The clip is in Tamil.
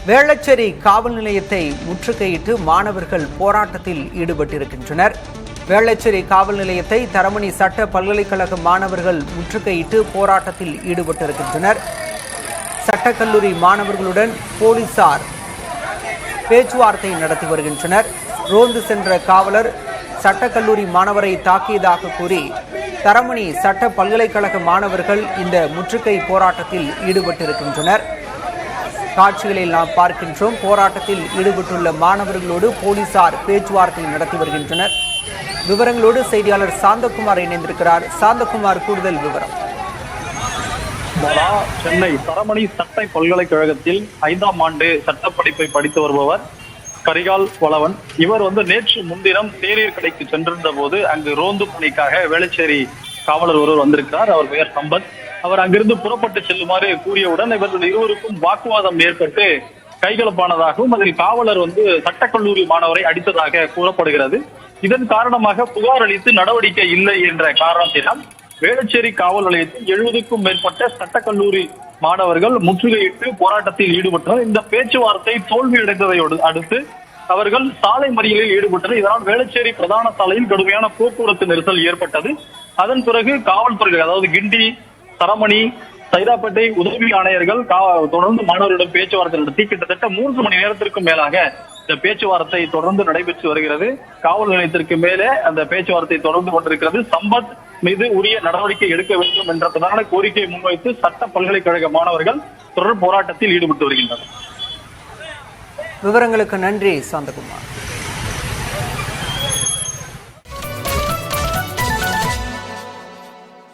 வேளச்சேரி காவல் நிலையத்தை முற்றுகையிட்டு மாணவர்கள் போராட்டத்தில் ஈடுபட்டிருக்கின்றனர். வேளச்சேரி காவல் நிலையத்தை தரமணி சட்ட பல்கலைக்கழக மாணவர்கள் முற்றுகையிட்டு போராட்டத்தில் ஈடுபட்டிருக்கின்றனர். சட்டக்கல்லூரி மாணவர்களுடன் போலீசார் பேச்சுவார்த்தை நடத்தி வருகின்றனர். ரோந்து சென்ற காவலர் சட்டக்கல்லூரி மாணவரை தாக்கியதாக கூறி தரமணி சட்ட பல்கலைக்கழக மாணவர்கள் இந்த முற்றுகை போராட்டத்தில் ஈடுபட்டிருக்கின்றனர். காட்சிகளில் நாம் பார்க்கின்றோம். போராட்டத்தில் ஈடுபட்டுள்ள மாணவர்களோடு போலீசார் பேச்சுவார்த்தை நடத்தி வருகின்றனர். விவரங்களோடு செய்தியாளர் சாந்தகுமார் இணைந்திருக்கிறார். சாந்தகுமார், கூடுதல் விவரம். சென்னை தரமணி சட்ட பல்கலைக்கழகத்தில் 5ஆம் ஆண்டு சட்டப்படிப்பை படித்து வருபவர் கரிகால் வளவன். இவர் நேற்று முன்தினம் தேநீர் கடைக்கு சென்றிருந்த போது அங்கு ரோந்து பணிக்காக வேளச்சேரி காவலர் ஒருவர் வந்திருக்கிறார். அவர் பெயர் சம்பத். அவர் அங்கிருந்து புறப்பட்டு செல்லுமாறு கூறியவுடன் இவர்கள் இருவருக்கும் வாக்குவாதம் ஏற்பட்டு கைகலப்பானதாகவும் அதில் காவலர் சட்டக்கல்லூரி மாணவரை அடித்ததாக கூறப்படுகிறது. இதன் காரணமாக புகார் அளித்து நடவடிக்கை இல்லை என்ற காரணத்தினால் வேளச்சேரி காவல் நிலையத்தில் 70க்கும் மேற்பட்ட சட்டக்கல்லூரி மாணவர்கள் முற்றுகையிட்டு போராட்டத்தில் ஈடுபட்டனர். இந்த பேச்சுவார்த்தை தோல்வியடைந்ததை அடுத்து அவர்கள் சாலை மறியலில் ஈடுபட்டனர். இதனால் வேளச்சேரி பிரதான சாலையில் கடுமையான போக்குவரத்து நெரிசல் ஏற்பட்டது. அதன் பிறகு காவல்துறை, அதாவது கிண்டி, தரமணி, சைதாப்பேட்டை உதவி ஆணையர்கள் தொடர்ந்து மாணவர்களிடம் பேச்சுவார்த்தை நடத்தி கிட்டத்தட்ட 3 மணி நேரத்திற்கும் மேலாக இந்த பேச்சுவார்த்தை தொடர்ந்து நடைபெற்று வருகிறது. காவல் நிலையத்திற்கு மேலே அந்த பேச்சுவார்த்தை தொடர்ந்து கொண்டிருக்கிறது. சம்பத் மீது உரிய நடவடிக்கை எடுக்க வேண்டும் என்ற பிரதான கோரிக்கையை முன்வைத்து சட்ட பல்கலைக்கழக மாணவர்கள் தொடர் போராட்டத்தில் ஈடுபட்டு வருகின்றனர். விவரங்களுக்கு நன்றி சாந்தகுமார்.